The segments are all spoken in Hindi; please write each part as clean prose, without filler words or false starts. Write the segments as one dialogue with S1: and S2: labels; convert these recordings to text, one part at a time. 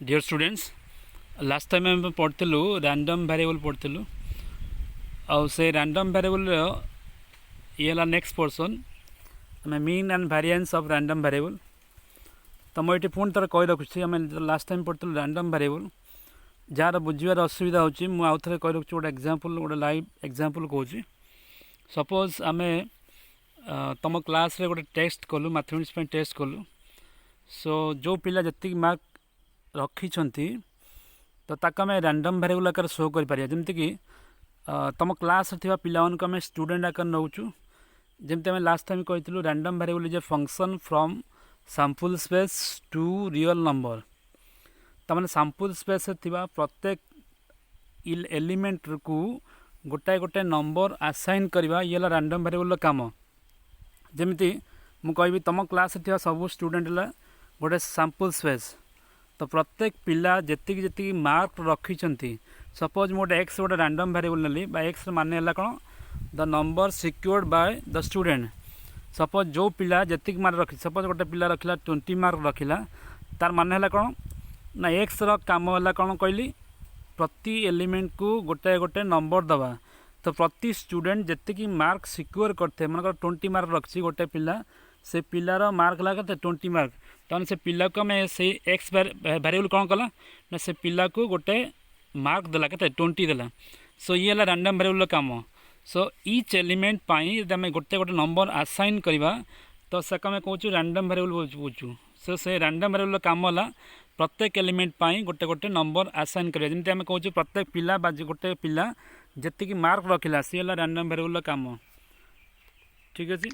S1: डियर स्टूडेंट्स लास्ट टाइम आम पढ़लु रैंडम वेरिएबल पढ़लु से रैंडम वेरिएबल ये नेक्स्ट पोर्सन आम mean and variance of random variable. तो मुझे पुणी थोड़ा कही रखुच्छी आम लास्ट टाइम पढ़लु रैंडम वेरिएबल जार बुझार असुविधा होची मु आउ थे कही रखुच्छी गोटे एग्जांपल गोटे लाइव एग्जांपल कहूँ। सपोज आम तुम क्लास रे गोटे टेस्ट कलु मैथमेटिक्स टेस्ट कलु। सो जो पिला जति मार्क रखी तो ताक आम रैंडम वेरिएबल आकार शो कर जमीक तुम क्लास थी पिलाମାନଙ୍କୁ आम स्टूडेंट आकार नौचु। जमती आम लास्ट टाइम कही random variable is a function from sample space to real number. तमें सैंपल स्पेस प्रत्येक एलिमेंट को गोटाए गोटे नंबर आसाइन करवा ये रैंडम वेरिएबल काम। जमीती मु कहि तुम क्लास थी सब स्टूडेंट गोटे सैंपल स्पेस। तो प्रत्येक पिला जेतिक जेतिक मार्क रखी सपोज मोटे एक्स गोटे रैंडम वेरिएबल नेली बा एक्स माने है कौन the number secured by the student. Suppose जो पिला जेतिक मार्क रखी सपोज गोटे पिला रखिला 20 मार्क रखिला तार माने है कौन ना एक्स काम है कौन कहली प्रति एलिमेंट को गोटे गोटे नंबर दवा। तो प्रति स्टूडेंट जेतिक मार्क सिक्योर करते मन 20 मार्क रखी गोटे पिला से पिलार मार्क लगा 20 मार्क तो से पिला को आम से एक्स वेरिएबल कौन कला ना से पिला को गोटे मार्क देला के 20 देला। सो ये रैंडम वेरिएबल काम। सो ईच एलिमेंट पाई आम गोटे गोटे नंबर आसाइन करवा तो से आम कहूँ रैंडम वेरिएबल बुझू। सो से रैंडम वेरिएबल काम है प्रत्येक एलिमेंट पाई गोटे गोटे नंबर आसाइन करवा जमी आम कहूँ प्रत्येक पिला बा गोटे पिला जी मार्क रखिला सी है रैंडम वेरिएबल काम। ठीक अच्छे।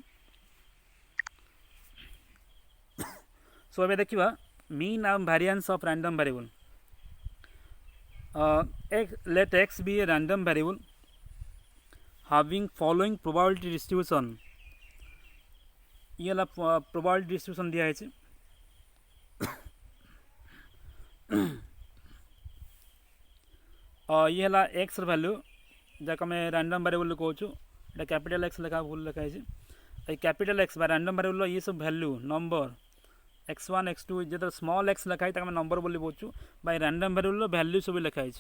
S1: सो अब देखा mean and variance of random variable. Let x be a random variable having following probability distribution। ये probability distribution दिया है। ये है एक्स वैल्यू जैक आम रैंडम वेरिएबल कहूँ कैपिटल एक्स लिखा भूल लिखा है कैपिटल एक्स बा रैंडम वेरिएबल ये सब वैल्यू नंबर x1 x2 जो स्मॉल एक्स लिखाई नंबर बोली बोचु बाय रैंडम वेरिएबल वैल्यू सब लिखाई।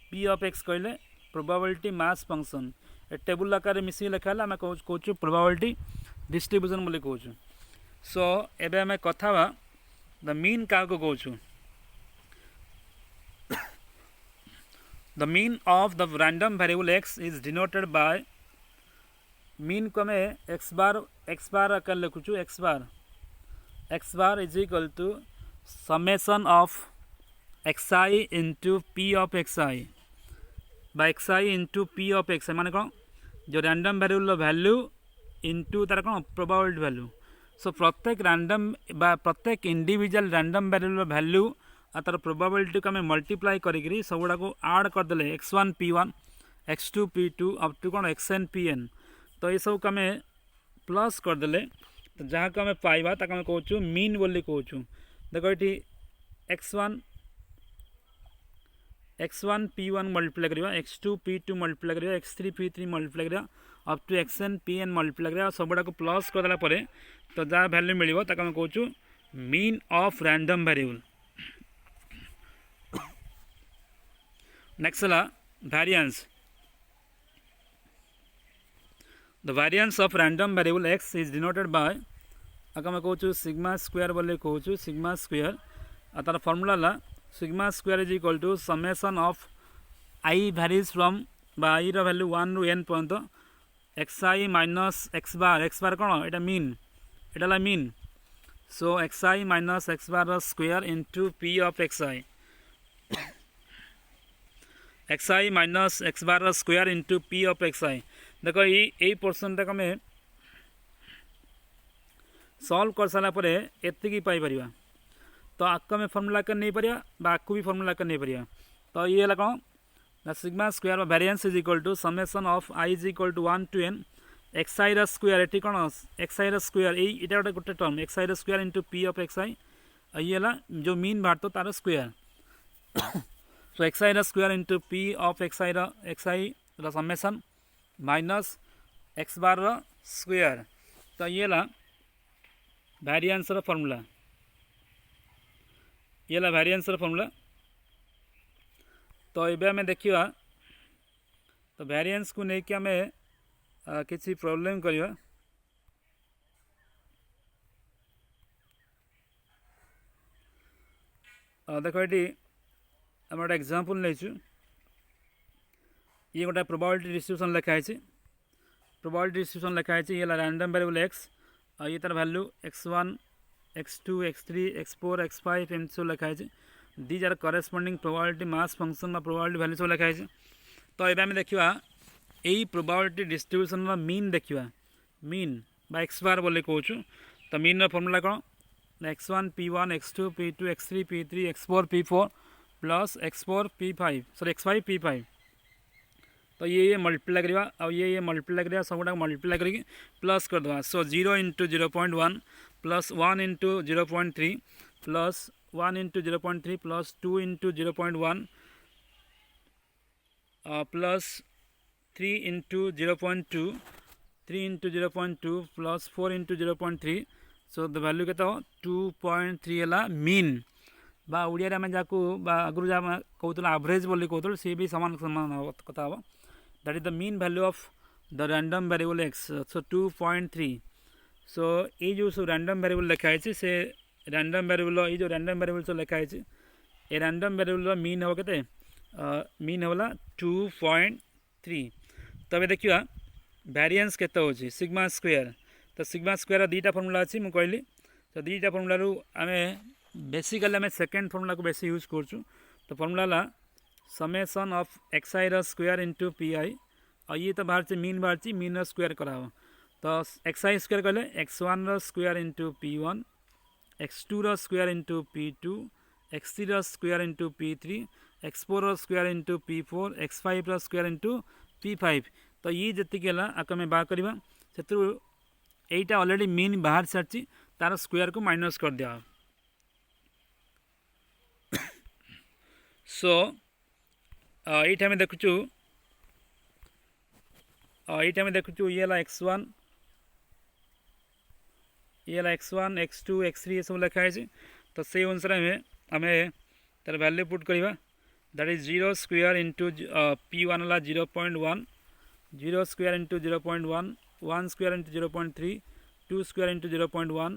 S1: p ऑफ x कहले प्रोबेबिलिटी मास फंक्शन ए टेबुल आकार मिसी लिखा आम कहूँ प्रोबेबिलिटी डिस्ट्रीब्यूशन बोली कहूँ। सो एबे आम कथा द मीन क्या कहूँ the mean of the random variable x is denoted by mean को आम एक्स बार आकार लिखुचु x bar is equal to summation of xi into p of xi by xi into p of xi माने कौन जो रैंडम वेरिएबल वैल्यू इंटू तार कौन प्रोबेबिलिटी वैल्यू। सो प्रत्येक रैंडम बा प्रत्येक इंडिविजुअल रैंडम वेरिएबल वैल्यू आ तार प्रोबेबिलिटी को आम मल्टीप्लाई करी सब गुड़ा को ऐड करदे x1 p1 x2 p2 up to कौन xn pn। तो ये सब को आम प्लस करदे तो जहाँ को आम पाइबा ताक आम कहूँ मीन बोली कहूँ। देखो ये x1 p1 मल्टीप्लाई करवा x2 p2 मल्टीप्लाई करवा x3 p3 मल्टीप्लाई करवा up to xn pn multiply करवा सब गुड़ा को प्लस करदेला तो जहाँ वैल्यू मिल ताक आम कहूँ mean of random variable. Next है variance. The variance of random variable x is denoted by आम कहूँ सिग्मा स्क्वायर बोले कहूँ सिग्मा स्क्वायर तार formula sigma square is equal to summation of i varies from i value 1 रू n पर्यंत xi माइनस x बार कौन यहाँ मीन यहाँ mean. So xi minus x bar square into p of xi xi minus x bar square into p of xi। देखो यही पोर्सन तक आम सॉल्व कर सारापर एति पाइपर तो आपको आम फर्मूला कर नहीं पार आपको भी फर्मूला कर नहीं पार। तो ये है कौन ना sigma square variance is equal to summation of I is equal to 1 to n xi square ये कौन xi स्क्वायर ये गोटे term xi square into p of xi ये जो मीन बाहर तो तार square. So xi square into p of xi summation minus X bar square. तो ये वेरिएंस फॉर्मूला ये है वेरिएंस फॉर्मूला। तो ये आम देखा तो वेरिएंस को लेकिन आम किसी प्रॉब्लम करवा। देख ये आम गोटे एग्जांपल नहीं ये गोटे प्रोबेबिलिटी डिस्ट्रीब्यूशन लिखाई। प्रोबेबिलिटी डिस्ट्रीब्यूशन लिखाई ये रैंडम वेरिएबल एक्स ये तार value x1 x2 x3 x4 x5 एम सब लिखाई। These are corresponding probability mass function probability value सब लिखाई। तो ये आम देखा यही प्रोबेबिलिटी डिस्ट्रीब्यूशन मीन देखा मीन बा एक्स बार बोले कहूँ। तो मीन फॉर्मूला कौन x1 p1 x2 p2 x3 p3 x4 p4 plus x4 p5 sorry x5 p5। तो ये मल्टीप्लाई करवा और ये मल्टीप्लाई करवा सब गुड़ा मल्टीप्लाई करके प्लस कर दवा। सो 0 into 0.1 plus 1 into 0.3 plus 1 into 0.3 plus 2 into 0.1 plus 3 into 0.2 3 into 0.2 plus 4 into 0.3। So the value के 2.3 है मीन बा ओडिया आम जहाँ आगुरी जहाँ कहूँ एवरेज बोली कहूँ सी भी सामान सामान कथा हम। That is the mean value of the random variable X. So 2.3। So ये जो सब रैंडम वेरिएबल लिखाई से रैंडम वेरिएबल ये जो रैंडम वेरिएबल सब लिखाई ये रैंडम वेरिएबल मीन हम के मीन होगा 2.3। तब देखिए वेरिएंस केते होची सिग्मा स्क्वायर। तो सिग्मा स्क्वायर दीटा फॉर्मूला अच्छी मुझे कहली। तो दीटा फॉर्मूला आम बेसिकली आम सेकेंड फॉर्मूला को बेसी यूज करूँ। तो formula summation of XI square into P I और ये तो बाहर मीन बाहर मीन स्क्वायर कराव। तो एक्सआई स्क्वायर कहले x1 square into p1 x2 square into p2 x3 square into p3 x4 square into p4 x5 square into p5। तो ये जी आम बाहर करवा से यहीटा ऑलरेडी मीन बाहर सारी तार स्क्वायर को माइनस कर दिया। सो ये आम देखु ये x1 ये x1 x2 x3 ये सब लिखाई। तो से अनुसार आम तार वैल्यू पुट करवा। That is 0 square into p1 है 0.1 0 square into 0.1 1 square into 0.3 2 square into 0.1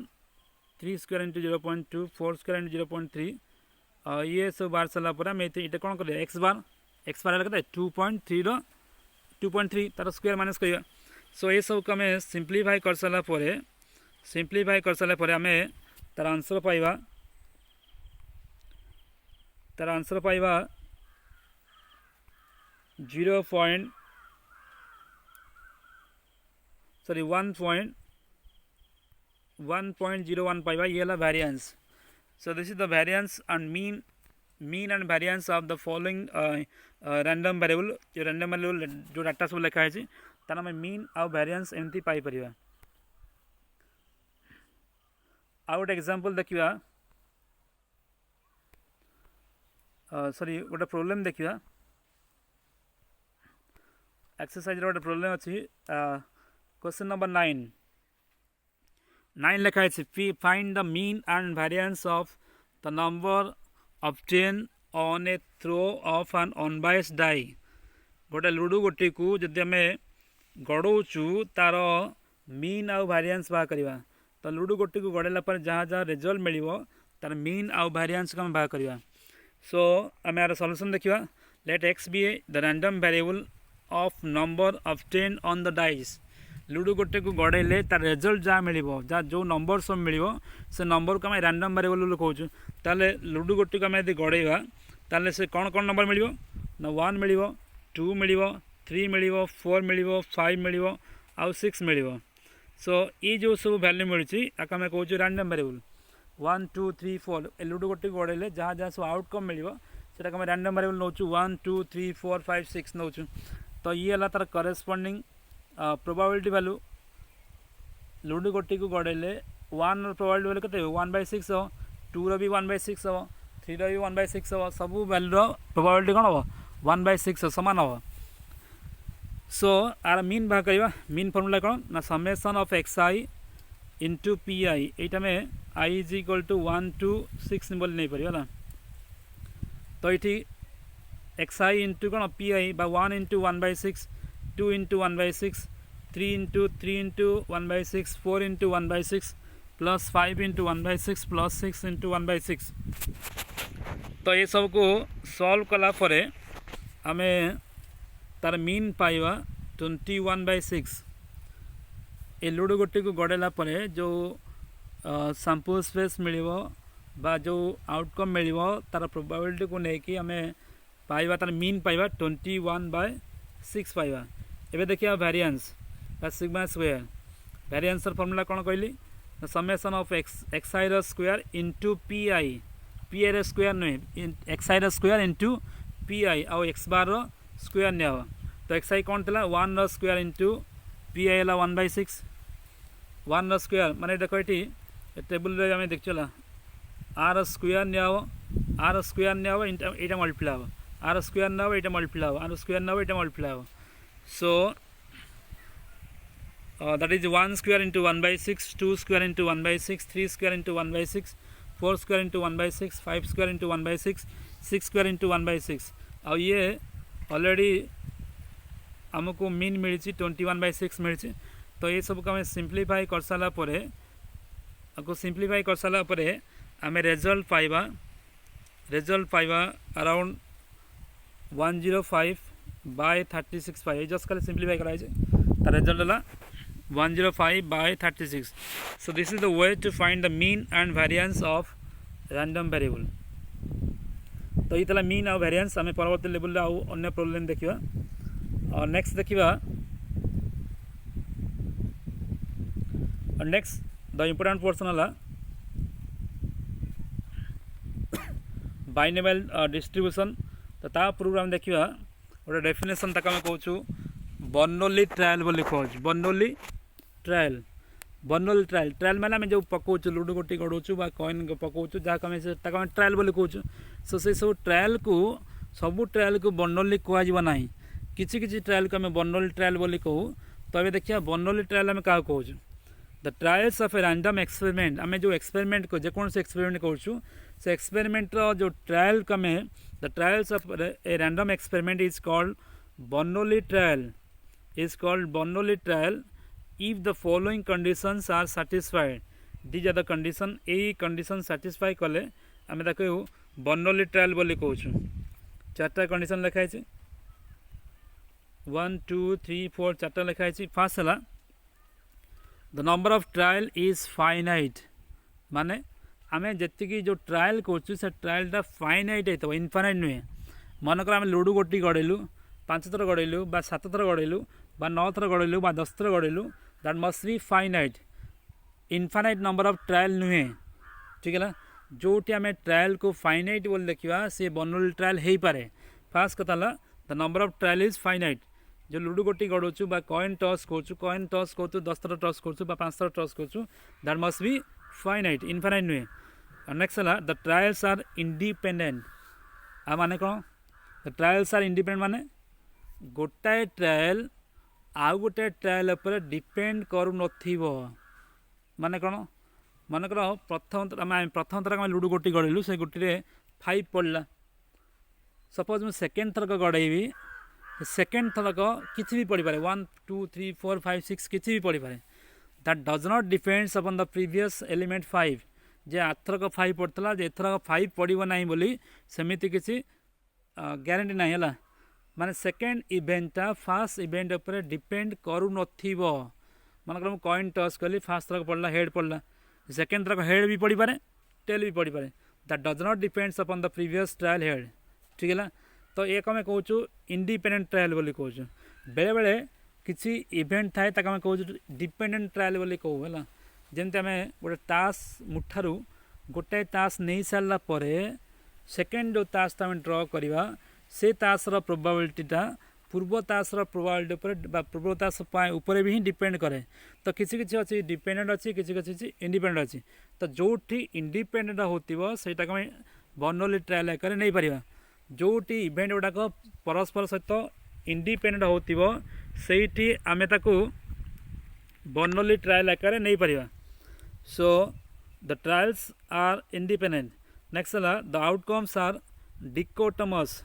S1: 3 square into 0.2 4 square into 0.3 ये सब बार सारापर आम ये कौन कर एक्स बार है 2.3 तार स्क्वायर माइनस करवा। सो ये सब को आम सिंप्लीफाई कर सारापर आम तार आंसर पाइबा 1.01 पाइबा ये variance. So this is the variance and mean and variance of the following random variable। जो random variable जो डाटा सब लिखाई तार आम मीन आउ वेरिएंस एमती पाई परिबा। आउ गोटे एग्जांपल देखिबा सॉरी गोटे प्रॉब्लम देखिबा। एक्सरसाइज गोटे प्रॉब्लम अच्छी क्वेश्चन नंबर 9 लिखाई find the mean and variance of the number obtain on a throw of an unbiased die. गोटे लुडो गोटी को जदि आम गड़ौचु तार मीन आउ वेरिएंस बाहर करवा। तो लुडो गोटी को गड़ेला पर जहाँ जहाँ रिजल्ट मिल तार मीन आउ वेरिएंस को आम बाहर करवा। सो आम यार सॉल्यूशन देखिए। Let x be the random variable of number obtain on the dice. Ludo गोटे को गड़ेले तार रिजल्ट जहाँ मिल जहाँ जो नंबर सब मिल से नंबर को आम रैंडम वेरिएबल कहूँ। ताले लुडो गोटी को आम यदि गड़ेगा ताले से कौन कौन नंबर मिल ना 1 मिल 2 मिल 3 मिल 4 मिल 5 मिल आउ 6 मिल। सो ये जो सब वैल्यू मिलूँ आम कहूँ रैंडम वेरिएबल 1 2 3 4। लुडो गोटी को गड़ेले जहाँ जहाँ सब आउटकम मिल से आम रैंडम वेरिएबल नौ 1 2 3 4 5 6 नौ। तो ये है तार करेस्पॉन्डिंग प्रोबेबिलिटी वैल्यू। लुडो गोटी को गड़ेले 1 प्रोबेबिलिटी वैल्यू के 1/6 हो 2 भी 1/6 हो 3 भी 1/6 हो सब वैल्यू प्रोबेबिलिटी कौन हम 1/6 सामान हम। सो आर मीन बाहर करवा। मीन फॉर्मूला कौन ना summation of x I into P I. यहाँ आई इज इक्वल टू 1 to 6 बोली नहीं पार। तो ये xi इंटू कौन pi बा 1 into 1/6 2 into 1/6 3 into 1/6 4 into 1/6 plus 5 into 1/6 plus 6 into 1/6। तो ये सब को सॉल्व कला परे आमे तार मीन पाइबा 21/6। ए लूडो गोटी को गड़ेला परे जो सैंपल स्पेस मिलिबो बा जो आउटकम मिलिबो तार प्रोबेबिलिटी को लेकिन आमे पाइबा तार मीन पाइबा 21/6 पाइबा। एबे देखिया वेरिएंस बा सिग्मा स्क्वायर वेरिएंस र फार्मूला कोन कहली समेशन ऑफ xi र स्क्वायर इनटू pi र स्क्वायर नहीं xi र स्क्वायर इनटू pi और x बार र स्क्वायर ने हो। तो xi कोन तला 1 र स्क्वायर इनटू pi ला 1/6 1 र स्क्वायर माने देखो एटी टेबल रे हमें देख चला r स्क्वायर ने हो r स्क्वायर ने हो एटा मल्टीप्लाई हो r स्क्वायर ने हो एटा मल्टीप्लाई हो r स्क्वायर ने हो एटा मल्टीप्लाई हो। सो that is 1 square into 1/6 2 square into 1/6 3 square into 1/6 4 square into 1/6 5 square into 1/6 6 square into 1/6 और ये ऑलरेडी हमको मीन मिली 21/6 मिली। तो ये सब को हमें सिंप्लीफाई कर सारा परे आपको सिंप्लीफाई कर सारा परे आमे रिजल्ट पाइबा अराउंड 105/36 पाइ जस्ट खाली सिंप्लीफाई कराई तार रिजल्ट होला 105/36। So this is the way to find the mean and variance of random variable। तो ये तला मीन और वेरिएंस आम परवर्ती लेवल आउ अन्य प्रॉब्लम देखिबा और नेक्स्ट देखिबा और नेक्स्ट द इम्पोर्टेंट पोर्शन होला बाइनोमियल डिस्ट्रीब्यूशन। तो ता प्रोग्राम देखिबा गोटे डेफिनेशन तक आम कहूँ बर्नौली ट्रायल बोली कहूँ बर्नौली ट्रायल माने आम जो पकाऊँ लुडो गोटी गड़ाऊँ बा कॉइन पकाऊँ जहाँ आम ट्रायल बोली कहूँ। सो से सब ट्रायल को सबू ट्रायल को बर्नौली कहना ना किसी किसी ट्रायल को आम बर्नौली ट्रायल बोली कहूँ। तो ये देखिए बर्नौली ट्रायल आम क्या कहूँ the trials of a random experiment आम जो एक्सपेरिमेंट को जेकोसी एक्सपेरिमेंट कहूँ से एक्सपेरिमेंट जो ट्रायल को आम the trials of a random experiment is called Bernoulli trial if the following conditions are satisfied। these are the condition a condition satisfy कले आम ताको बर्नौली ट्रायल बोली कहूँ। चार्टा कंडीशन लिखाई 1 2 3 4 चार्टा लिखाई। फास्ट है the number of trial is finite माने आम जी जो ट्रायल कर ट्रायलटा फाइनाइट होता इनफाइनाइट नुहे। मनकर आम लुडो गोटी गड़ेलु 5 थर गड़ेलु बा 7 थर गड़ेलु बा 9 थर गड़ेलु बा 10 थर गड़ेलु that must be finite infinite number of trial नुहे। ठीक है जोटी आम ट्रायल को फाइनाइट बोल देखा सी बर्नौली ट्रायल हो पारे। फास्ट कथा the number of trial is finite जो लुडो गोटी गड़ाऊँ बा कॉइन टॉस कॉइन टॉस करूँ 10 थर टॉस करूँ 5 थर टॉस करूँ that must be finite infinite नुहे। नेक्स्ट है द ट्रायल्स आर इंडिपेंडेंट आ माने कौन द ट्रायल्स आर इंडिपेंडेंट माने गोटाए ट्रायल आउ गोटे ट्रायल पर डिपेंड करू नथिबो माने कौन मानकर प्रथम थरक लुडो गोटी गड़ेलु से गोटी रे 5 पड़ला सपोज मुझे सेकेंड थरक गड़ेबी सेकेंड थरक किसी भी पड़ पारे 1 2 3 4 5 6 किसी भी पड़ पारे that does not depends upon the previous element 5 जे आथरक 5 पड़ता जे एथरक 5 पड़ो ना बोली सेमिति किसी ग्यारंटी ना है माने सेकेंड इवेंटा फास्ट इवेंट उपर डिपेंड करू नथिबो। मानकर कॉइन टॉस कली फास्ट थरक पड़ला हेड पड़ला सेकेंड थरक हेड भी पड़ पारे टेल भी पड़ पारे that does not depends upon the previous trial head. ठीक है तो एक आम कहूँ इंडिपेंडेंट ट्रायल बोली कहूँ बेले बेले किसी इवेंट थाए ताक आम कहूँ डिपेंडेंट ट्रायल बोली कहूँ है जमती आम गोटे तास मुठारू गोटाए तास नहीं सारा पर सेकेंड जो तास तो आम ड्र करवा से तासर प्रोबाबिलिटीटा पूर्व तासर प्रोबाबिलिटी पर पूर्व तास उपर भी डिपेंड करे। तो किसी किसी अच्छी डिपेंडेंट अच्छी किसी किसी इंडिपेंडेंट अच्छी तो जो इंडिपेंडेंट होती से बर्नौली ट्रायल आकार नहीं पार जोटी इवेंट गुड़ाक परस्पर सहित इंडिपेंडेंट होती से आम बर्नौली ट्रायल आकार नहीं पार। So the trials are independent. Next है the outcomes are dichotomous.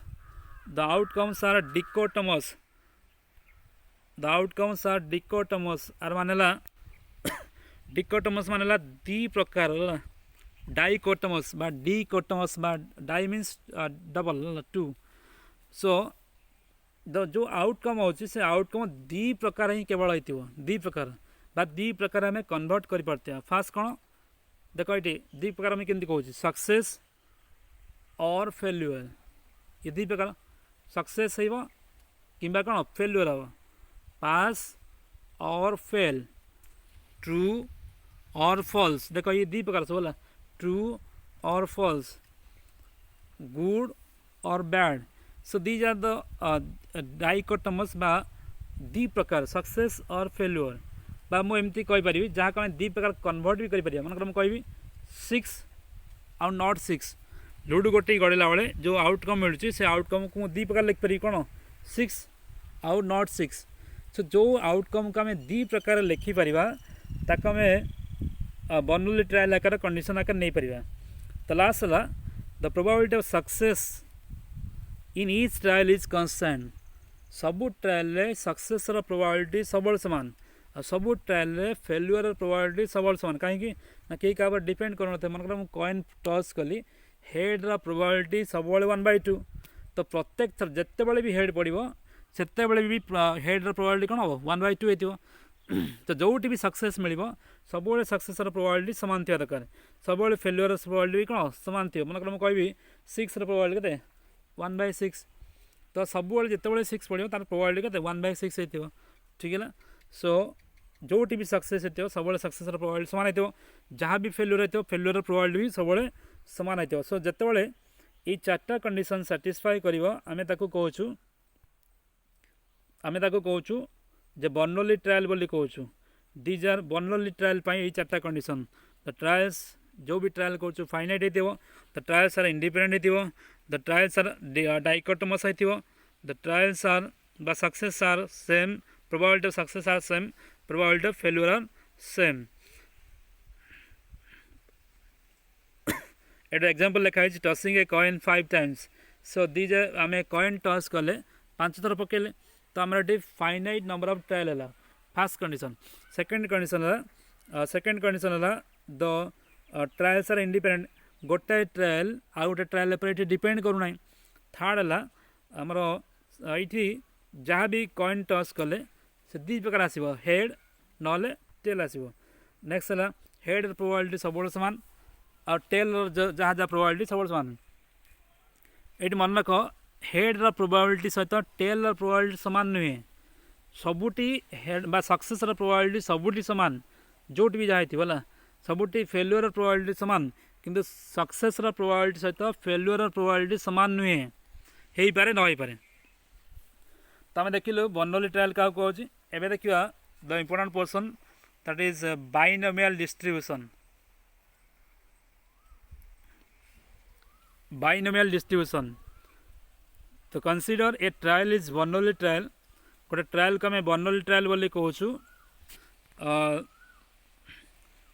S1: The outcomes are dichotomous. The outcomes are dichotomous. Are मानेला dichotomous मानेला दी प्रकार dichotomous बा dichotomous बा di means double two. So the जो आउटकम होची से आउटकम दी प्रकार ही केवल होइतिबो दी प्रकार बा दी प्रकार में कन्वर्ट करि परते हैं. फास्ट कोन देखो ये दी प्रकार में केमती कहूँ सक्सेस और फेल्युअर. ये दी प्रकार सक्सेस हो कि कौन फेल्युअर हम पास और फेल ट्रू और फॉल्स. देखो ये दी प्रकार से बोला ट्रू और फॉल्स गुड और bad. So these are the dichotomous बा दी प्रकार सक्सेस और फेल्युअर बा मु एमती कहि परिबी जहा कने दी प्रकार कन्वर्ट भी करि परिबा. मन कहबी 6 आउ नॉट 6 लूडो गोटे गड़ेला बेले जो आउटकम मिलूँ से आउटकम को दी प्रकार लिखिपारि कौन 6 आउ नॉट 6. सो जो आउटकम को आम दी प्रकार लिखिपर ताक आम बर्नौली ट्रायल आकार कंडीशन आकार नहीं पार. तो लास्ट है the probability of success in each trial is constant. सबू ट्रायल सक्सेस प्रोबेबिलिटी सब सामान आ सबू ट्रायल फेल्युअर प्रोबेबिलिटी सब सामान कहीं ना कहीं क्या डिपेंड कर मन कॉइन टॉस कली हेड प्रोबेबिलिटी सब 1/2. तो प्रत्येक थर जिते बड़े भी हेड पड़ो से भी हेड प्रोबेबिलिटी कौन हम 1/2 हो. तो जोटी भी सक्सेस मिल सब सक्सेस प्रोबेबिलिटी सामान थी दरकार सब फेल्युअर प्रोबेबिलिटी भी कौन सामान थी. मन मुझे कहि 6 प्रोबेबिलिटी के 1/6. तो सब जिते 6 पड़ो तार प्रोबेबिलिटी के 1/6 हो. ठीक है. सो जोटी भी सक्सेस हो सब सक्सेस प्रोबेबिलिटी सामान हो जहाँ भी फेल्युअर हो फेल्युअर प्रोबेबिलिटी भी सब सामान हो. सो जिते ये 4टा कंडीशन सैटिस्फाई कर आम कहूँ जे बर्नौली ट्रायल बोली कहूँ. दीज आर बर्नौली ट्रायल ये 4टा कंडीशन. द ट्रायल्स जो भी ट्रायल कहूँ फाइनाइट हो. द ट्रायल्स आर इंडिपेंडेंट हो. द ट्रायल्स आर डाइकोटमस हो. The trials are the success are same. Probability of success are same. Probability of failure are same. At example लिखा है tossing a coin 5 times. So these आम कॉइन टॉस कले 5 थर पकेले तो आम फाइनाइट नंबर ऑफ ट्रायल है. First condition. सेकंड कंडीशन है द ट्रायल्स आर इंडिपेंडेंट. गोटे ट्रायल आ गोटे ट्रायल पर ये डिपेंड करूना. थर्ड है आमर ये जहाँ भी कॉइन टॉस कले से दी प्रकार आसो हेड ना टेल आसो. नेक्स्ट है हेड प्रोबेबिलिटी सब सामान और टेल जहाँ जहाँ प्रोबेबिलिटी सब सामान. ये मन रख हेड प्रोबेबिलिटी सहित टेल प्रोबेबिलिटी सामान नुहे. सबुटी हेड बा सक्सेस प्रोबेबिलिटी सबुटी सामान जोटी भी जहाँ थी सबुटी फेल्युअर प्रोबेबिलिटी सामान किंतु सक्सेस प्रोबेबिलिटी सहित फेल्युअर प्रोबेबिलिटी सामान नुहे हो पारे न हो पारे. तो आम देखिलु बर्नौली ट्रायल क्या कहूँ. एवं देखा the important portion that is binomial distribution. Binomial distribution. तो consider a trial is Bernoulli trial. गोटे ट्रायल को आम बर्नौली ट्रायल बोली कहूँ.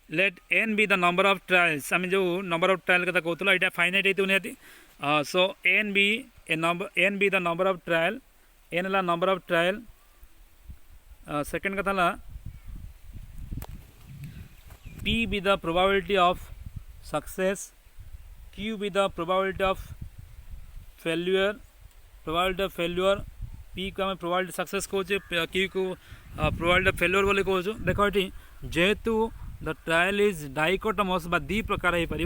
S1: Let N be the number of trials. आम जो नंबर ऑफ ट्रायल कथा कहूँ यहाँ फाइनाइट हो निहाती. So N be the number of trial. N है नंबर ऑफ ट्रायल. सेकेंड कथा है P be the probability of success. Q be the probability of failure. P को आम प्रोबेबिलिटी सक्सेस कहूँ. क्यू को प्रोबेबिलिटी ऑफ फेल्युअर बोली कहूँ. देख ये जेहेतु द ट्रायल इज डाइकोटमस बा दी प्रकार हो पार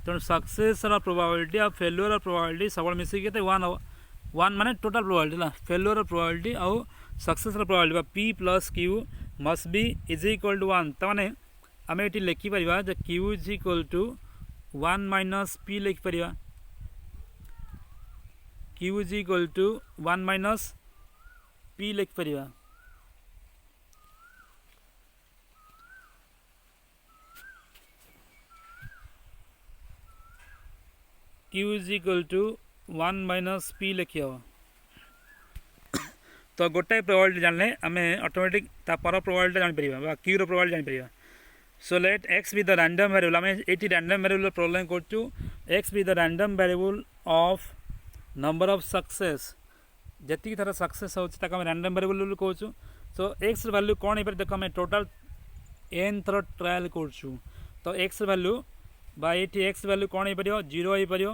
S1: तेणु सक्सेस प्रोबेबिलिटी और फेल्युअर प्रोबेबिलिटी सब मिसिक 1 हम 1 माने टोटल प्रोबेबिलिटी फेल्युअर प्रोबेबिलिटी और success probability P plus Q must be is equal to 1. तमाने आम ये लिखिपर Q is equal to 1 minus P लिखिपर. Q is equal to 1 minus P लिखिपर. Q is equal to 1 minus P लिखी हम. तो गोटाए प्रोबेबिलिटी जानले आम ऑटोमेटिक पर प्रोबेबिलिटी जापर क्यू रो प्रोबेबिलिटी जापर. So let x be the random variable. आम ये रैंडम वेरिएबल प्रोब्लेम कर X be the random variable of number of success जति थर सक्सेस होची ताको हम रैंडम वेरिएबल कहूँ सो एक्स वैल्यू कौन हो पारे देख आम टोटाल एन थर ट्रायल करूँ तो एक्स वैल्यू बा ये एक्स वैल्यू कौन हो पार 0 हो पार 1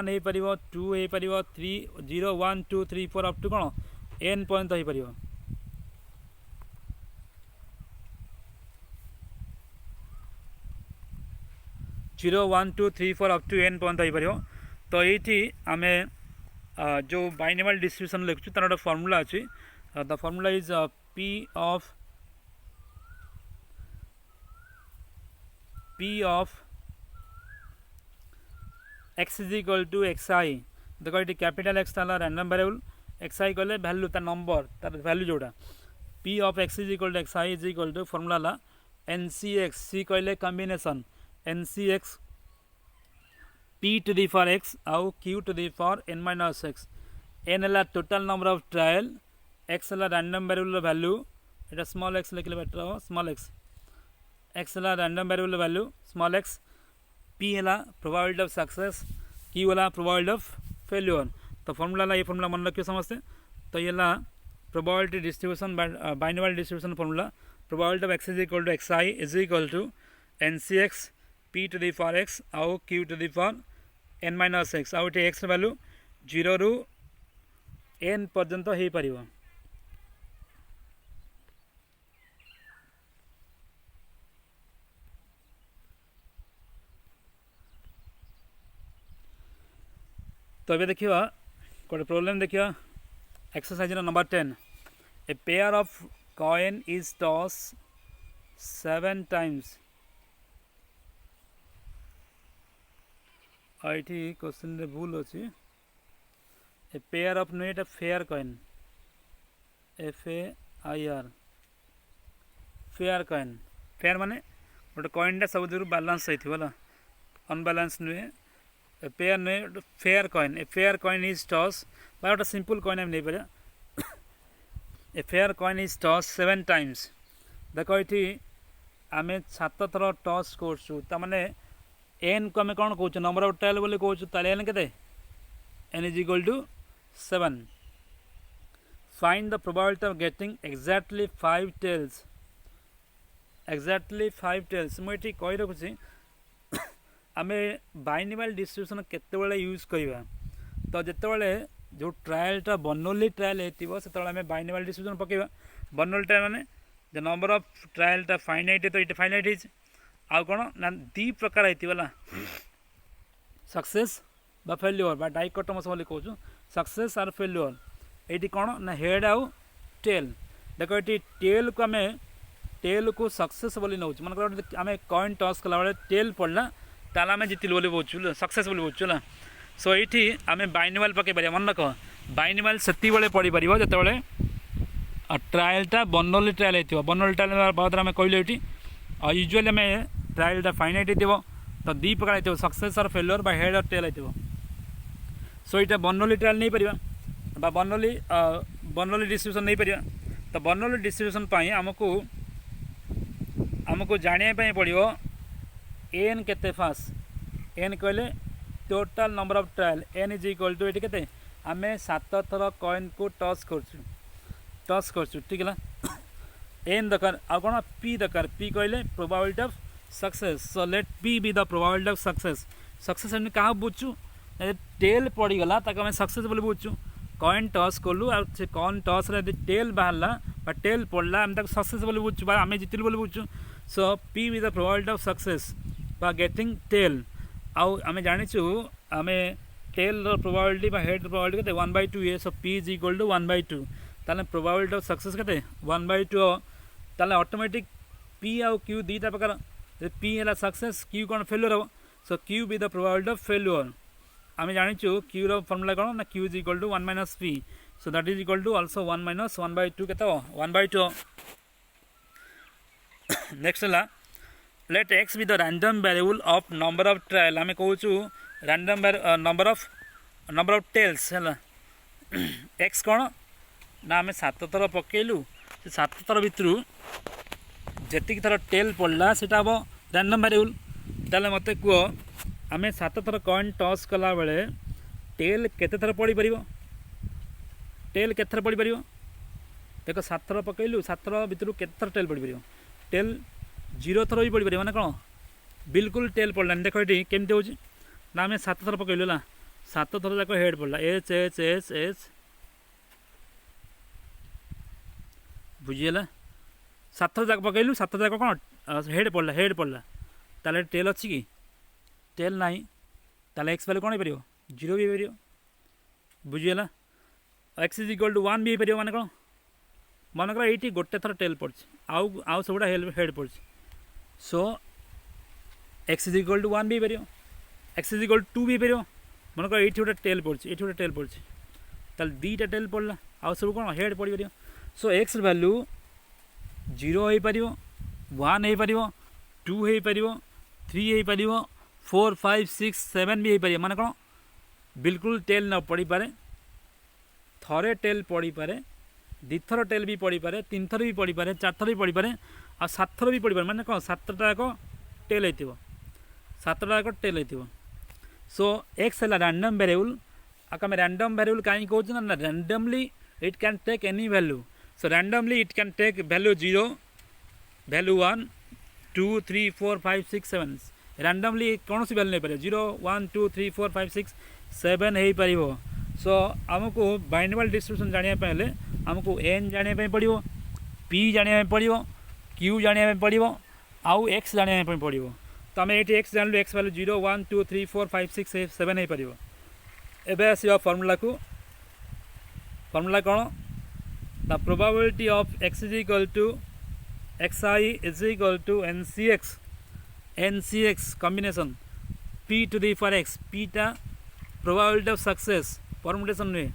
S1: हो पार 2 हो पार 3 0 1 2 3 4 अप टू कौन एन पर्यंत हो पार 0 1 2 3 4 अप टू एन पर्यंत हो पार तो ये आम जो बाइनोमियल डिस्ट्रीब्यूशन लिखु तार गोटे फॉर्मूला अच्छी the formula is p of x is equal to xi देखो ये कैपिटल x ताला रैंडम वेरिएबल xi कहले वैल्यू ता नंबर तार वैल्यू जोड़ा p of x is equal to xi is equal to formula ला ncx c कहले combination ncx p to the power x आउ q to the power n minus x n है total number of trial x है रैंडम वेरिएबल वैल्यू एटा स्मॉल x लिखले बेटर हो स्मॉल x है random variable value small x p है प्रोबेबिलिटी ऑफ सक्सेस q है प्रोबेबिलिटी ऑफ फेल्योर तो फॉर्मूला ये फॉर्मूला मन रखियो समझते तो ये probability distribution binomial distribution formula probability of x is equal to xi is equal to ncx p to the power x आउ q to the power n minus x आउ ये x वैल्यू 0 रु n पर्यंत हो पारिबो तो अभी देखिए गोटे प्रॉब्लम देखिए exercise number 10 a pair of coin is toss 7 times ये क्वेश्चन रे भूल अच्छी ए पेयर ऑफ नुए fair coin FAIR fair coin fair माने गोटे कॉइन सब जो बालांस होता अनबालांस नुए ए पेयर नुए fair coin a fair coin is toss गोटे सिंपल कॉइन आम नहीं पारे a fair coin is toss 7 times देख ये आम 7 थर टॉस करने एन को आम कौन कौच नंबर ऑफ ट्रायल बोली कौच एन के n is equal to 7 find the probability of getting exactly 5 tails मुझे कही रखुची आम बाइनोमियल डिस्ट्रीब्यूशन केते यूज करवा तो जितेबाला जो ट्रायलटा बर्नौली ट्रायल हो से बाइनोमियल डिस्ट्रीब्यूशन पकेबा बर्नौली ट्रायल माने द नंबर ऑफ ट्रायलटा फाइनाइट तो ये फाइनाइट है आउ कौन ना दी प्रकार होता सक्सेस बा फेल्योर बा डाइकोटोमस बोली कहूँ सक्सेस आर फेल्योर ये कौन ना हेड आउ टेल देख ये टेल को आम टेल को सक्सेस बोली नौ मन आम कॉइन टॉस कला बेले टेल पड़ना ताल आम जितलु बोली बोचु सक्सेस बोली बोचु ना सो ये आम बाइनोमियल पकई पार मन रख बाइनोमियल से पढ़ी पार जो ट्रायलटा बर्नौली ट्रायल हो बर्नौली ट्रायल बाद आम कहलु ये यूजुअली आम ट्रायलटा फाइनाइट हो तो दी प्रकार हो सक्सेस और फेल्योर बा हेड और टेल हो सो ये बर्नौली ट्रायल नहीं पार बर्नौली डिस्ट्रीब्यूशन नहीं पार तो बर्नौली डिस्ट्रीब्यूशन आमको जानापी पड़ो एन के फास्ट एन कहले total number of trial n is equal to ये के आम 7 थर कॉइन को टॉस कर ठीक है एन दरकार आ कौन पी दरकार पी कहले probability of success so let p be the probability of success एम क्या बुझु टेल पड़गला आम सक्सेस बोली बुझु कॉइन टॉस कलु आ कॉइन टॉस रे टेल बाहर टेल पड़ला आम सक्सेस बोली बुझु आम जितलु बोली बुझु so P be the probability of success बा गेटिंग टेल आउ आम जाचु आम टेल प्रोबेबिलिटी बा हेड प्रोबेबिलिटी के 1/2 ए so P is equal to 1/2 ताले प्रोबेबिलिटी ऑफ सक्सेस के 1/2 ताले ऑटोमेटिक पी आउ क्यू दीटा प्रकार पी है सक्सेस क्यू कौन फेल्योर हम so Q be the probability of failure आम जाचु क्यू रो फॉर्मूला कौन ना q is equal to 1 - p so that is equal to also 1 - 1/2 के 1/2 नेक्स्ट है let x be the random variable of number of trial आम कहूँ रैंडम नंबर ऑफ टेल्स है एक्स कौन ना आम 7 थर पकेलु 7 थर भितर जी थर टेल पड़ला से हम रैंडम वेरिएबल ताले मत कह आम 7 थर कॉइन टॉस कला बेले टेल केते थर पड़ी परिबो टेल केते थर पड़ी परिबो देख 7 थर पकईलु 7 थर भितर केते थर टेल पड़ी परिबो टेल 0 थर भी पड़ी परिबो माने कोन बिल्कुल टेल पड़लानी देख ये केमती हो ना आम 7 थर पकईलु ना 7 थर जाक हेड पड़ला एच एच एच एच बुझीगला 7 थर जाक पकईलु 7 थर जाक कौन हेड पड़ला ताले टेल अच्छी कि टेल ना ताले एक्स वैल्यू कौन हो पार 0 भी हो बुझीगला एक्स इज इक्वल टू 1 भी हो माने कौन मनकर ये गोटे थर टेल पड़ी आउ सबुटा हेड पड़ी सो एक्स इज इक्वल टू 1 भी हो एक्स इज इक्वल टू भी हो मनकर ये गोटे टेल पड़ी ये गोटे टेल पड़ी ताल दीटा टेल पड़ला आउ सब कौन हेड पड़ पार सो एक्स वैल्यू 0 हो पार 1 हो पार 2 हो पार 3 हो पार 4 5 6 7 भी हो पार माने कौन बिल्कुल टेल न पड़ी पारे थरे टेल पड़ी पारे दिथर टेल भी पड़ी पारे 3 थर भी पड़ी पारे 4 थर भी पड़ी पारे आ 7 थर भी पड़ी पारे माने कौन 7टा जाक टेल होइतिबो 7टा जाक टेल होइतिबो सो एक्स है रैंडम वेरिएबल आम रैंडम वेरिएबल कहीं कहूँ ना randomly it can take any value so randomly it can take value 0 value 1 2 3 4 5 6 7 randomly कौन सी वैल्यू नहीं पारे 0 1 2 3 4 5 6 7 हो पार सो आमको बाइनरी डिस्ट्रीब्यूशन जानापी आमको एन जानापी पड़ो पी जानापी पड़ो क्यू जानापी पड़ो आउ एक्स जानापी पड़ो तो आम ये एक्स जानलु एक्स वैल्यू 0 1 2 3 4 5 6 7 हो पार एबे आसवा फर्मूला को फर्मूला कौन the probability of x is equal to X I is equal to N C X combination P to the power X पीटा प्रोबेबिलिटी ऑफ सक्सेस परमुटेशन नुहे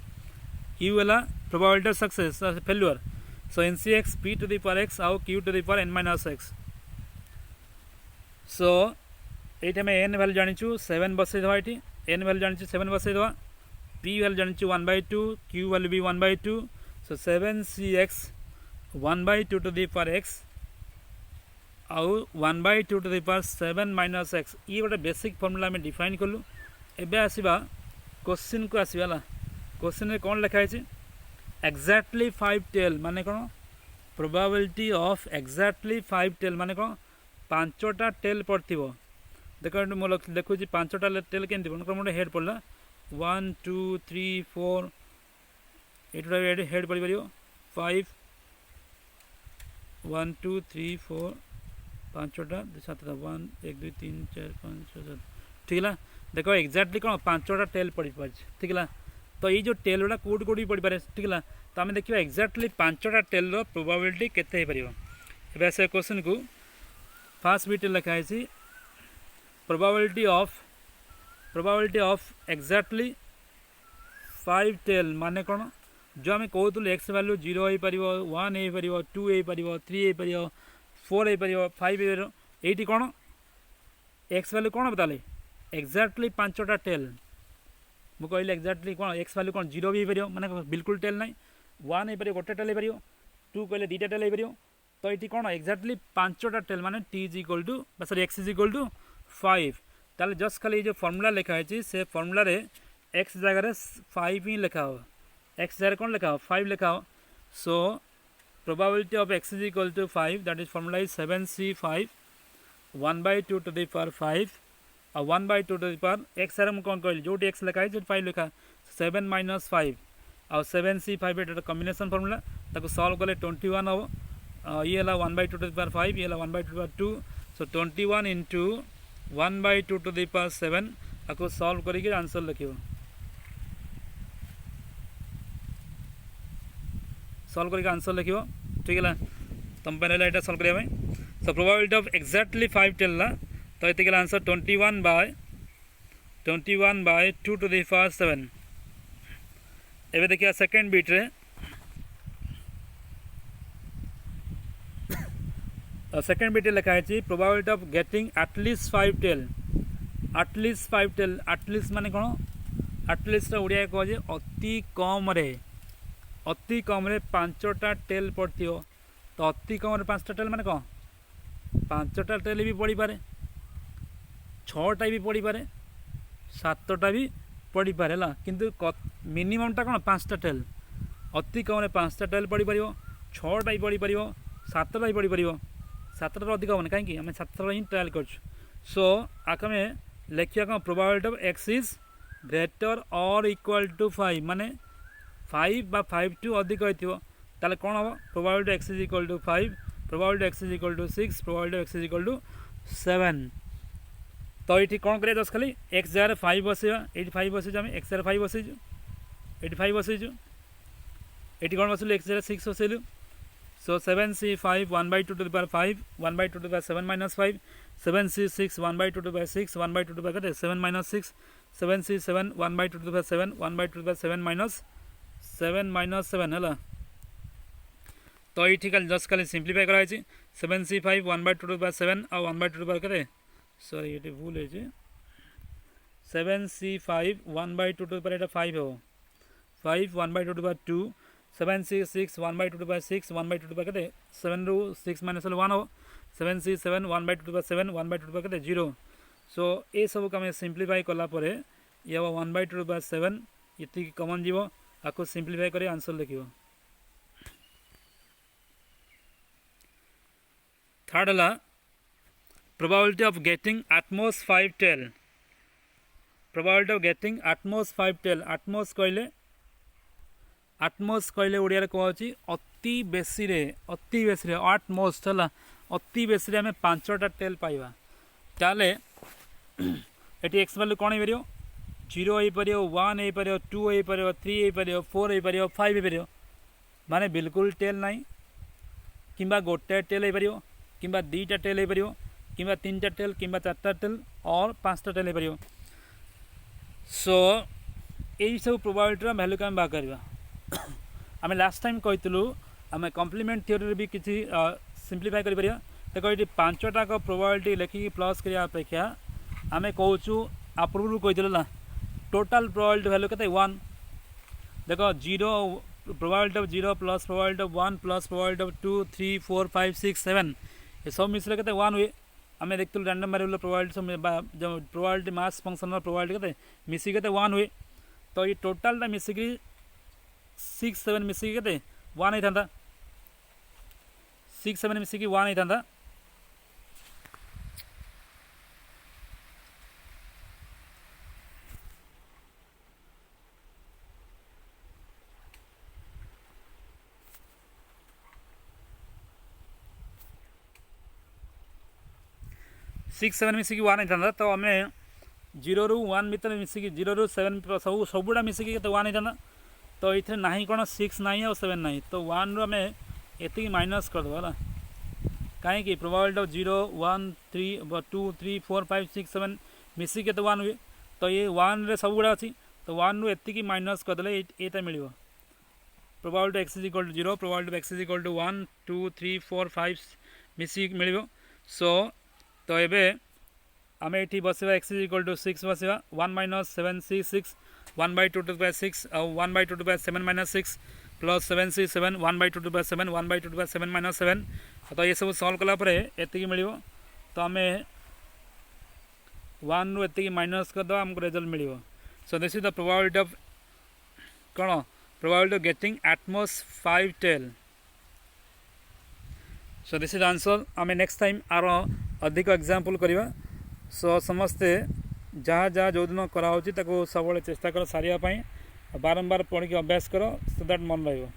S1: क्यू है probability of success failure so N C X P to the power X आउ Q to the power N minus X so ये आम एन वैल्यू जाचु 7 बसई दवा ये एन वैल्यू जाचु 7 बसई दवा पी वैल्यू जाचु 1/2 क्यू वैल्यू भी 1/2 so 7 C X 1/2 to the power X आउ 1/2 to the power 7 minus X ये गोटे बेसिक फर्मूला आम डिफाइन कलु एबे आसीबा क्वेश्चन को आसवा क्वेश्चन में कौन लिखाई एक्जाक्टली 5 टेल माने कौन प्रोबेबिलिटी ऑफ एक्जाक्टली 5 टेल माने कौन 5टा टेल पड़ो देख मुझे देखुँ 5टा टेल के मोटे हेड पड़ा 1 2 3 4 ये हेड पड़ पार 5 1 2 3 4 5टा 7टा 1 1 2 3 4 5 6 7 ठीक है देख एक्जाक्टली कौन 5टा टेल पड़ पार ठीक है तो ये जो टेल गुड़ा कौट कौट भी पड़ पारे ठीक है तो आम देखा एक्जाक्टली 5टा टेल प्रोबेबिलिटी केते हो पार से क्वेश्चन को फास्ट बीट लिखाई प्रोबेबिलिटी ऑफ एक्जाक्टली 5 टेल माने कौन जो आम कहूँ एक्स वैल्यू 0 हो पार 1 हो पार 2 हो पार 3 हो पार 4 हो पार 5 हो पार ये कौन एक्स वैल्यू कौन बताले एक्जाक्टली 5टा टेल मुझे कहली एक्जाक्टली कौन एक्स वैल्यू कौन 0 भी हो पार माने बिल्कुल टेल ना 1 हो पार गोटे टेल हो पार 2 कहले 2टा टेल हो पार तो ये कौन एक्जाक्टली 5टा टेल माने t is equal to sorry x is equal to 5 ताले जस्ट खाली जो फर्मूला लिखाई से फर्मूला रे एक्स जगह 5 ही लिखा हो एक्स जगह कौन लिखा हो 5 लिखा हो so probability of x is equal to 5 that is formula is 7c5 1/2 to the power 5 और 1/2 टू दी पावर एक्स जगह कौन कहली जो एक्स लिखा है 5 लिखा 7 माइनस 5 और 7c5 ये कॉम्बिनेशन फर्मूला ताको सॉल्व कले 21 हम ये 1/2 टू दी पावर 5 ये 1/2 to the power 2 so 21 into 1/2 to the power 7 आपको सॉल्व करके आंसर लिखो सॉल्व करके आंसर लिखो ठीक है तुम पे ये सॉल्व करिया so probability of exactly 5 tail ना तो ये आंसर 21/2 टू दी पावर 7 एबे देखिए सेकंड बीट रे सेकंड बीट लिखा है probability of getting at least 5 tail at least माने कौन एटलिस्ट ओडिया कहे अति कम रे 5टा टेल पड़ो तो अति कम 5टा टेल माने कौन 5टा टेल भी पड़ पारे 6टा भी पड़ पारे 7टा भी पढ़ी पारे है किंतु मिनिममटा कौन 5टा टेल अति कम 5टा टेल पढ़ी पार 6टा ही पढ़ी पार 7टा ही पढ़ी पार 7टा अधिक हेन कहीं आम 7टा ही ट्रायल कर सो आक लिखा कौन probability of x is greater और इक्वल टू 5 माने 5 बा 5 टू अधिक होइथिबो ताले कोन हो probability x is equal to 5 probability x is equal to 6 probability x is equal to 7 तो ये कौन करिया दस खाली x जगह 5 बसैया ये 5 बसैज आम x जगह 5 बसैजु ये 5 बसैजु ये कौन बसलु x जगह 6 बसैलु सो 7c5 1/2 to the power 5 1/2 to the power 7 minus 5 7c6 1/2 to the power 6 1/2 to the power 7 minus 6 7c7 1/2 to the power 7 1/2 to the power 7 minus 7 है तो ये खाली जस्ट खाली सिंप्लीफाई कराई 7c5 1/2 to the power 7 और 1/2 to the power के सॉरी ये भूल है 7c5 1/2 to the power 5 हो 5 1/2 to the power 2 7c6 1/2 to the power 6 1/2 to the power 7 रू 6 minus 1 हो 7c7 1/2 to the power 7 1/2 to the power 0 सो ये सब को आम सिंप्लीफाई कलापर ये 1/2 to the power 7 ये कमन जीव आपको सिंप्लीफाई कर आंसर लिख थर्ड है probability of getting at most 5 tail probability of getting at most 5 tail at most कहले ओडिया कौच अति बेसी एटमॉस्ट है अति बेसी आम 5टा टेल पाइबा ताले ये एक्स वैल्यू कौन हो 0 हो पार 1 हो पार 2 हो पार 3 हो पार 4 हो पार 5 हो पार माने बिल्कुल टेल ना कि गोटे टेल हो पार कि 2टा टेल हो पार कि 3टा टेल कि 4टा टेल और 5टा टेल हो पार सो यही सब प्रोबेबिलिटी वैल्यू को आम बाहर करवा आम लास्ट टाइम कहूँ आम कम्प्लीमेंट थ्योरी भी किसी सिंप्लीफाई कर देखो ये 5टाक प्रोबेबिलिटी लिखिकी प्लस करने अपेक्षा आम कहूँ आ पूर्व कही ना टोटाल प्रोबेबिलिटी वैल्यू के 1 देखो 0 probability of 0 plus probability of 1 plus probability of 2 3 4 5 6 7 ये सब मिसले के 1 हुए आम देखते रैंडम वेरिएबल प्रोबेबिलिटी जो प्रोबेबिलिटी मास फंक्शन प्रोबेबिलिटी के मिसिक 1 हुए तो ये टोटालटा मिसिक 6 7 मिसिक 1 होता 6 7 मिसिक 1 होता सिक्स सेवेन मिसिक 1 होता तो आम 0 रू 1 भितर मिसिक 0 रू 7 सब सबुटा मिसिक 1 होता तो ये ना कौन 6 ना और 7 ना तो 1 रू आम ये माइनस करदे है कहीं प्रोबेबिलिटी ऑफ 0 1 3 2 3 4 5 6 7 मिसिक 1 हुए तो ये 1 रे सब गुड़ा अच्छी तो 1 रू ये माइनस करदे ये मिल probability X is equal to 0 probability X is equal to 1 2 3 4 5 मिसिक मिल सो तो ये आम ये बसवा एक्स इज इक्वल टू 6 बसवा 1 minus 7c6 1/2 to the power 6 और 1/2 to the power 7 minus 6 plus 7c7 1/2 to the power 7 1/2 to the power 7 minus 7 तो ये सब सॉल्व कलापर ये मिल तो आम 1 रू ये माइनस करदे आमको रिजल्ट मिल so this is the probability of कौन probability of getting at most 5 tail so this is answer आम नेक्स्ट टाइम आर अधिक एग्जांपल करवा सो समस्ते जहाँ जहाँ जो दिन कराऊँ सब चेष्टा कर सारे बारंबार पढ़ी अभ्यास कर सो दैट मन रहा।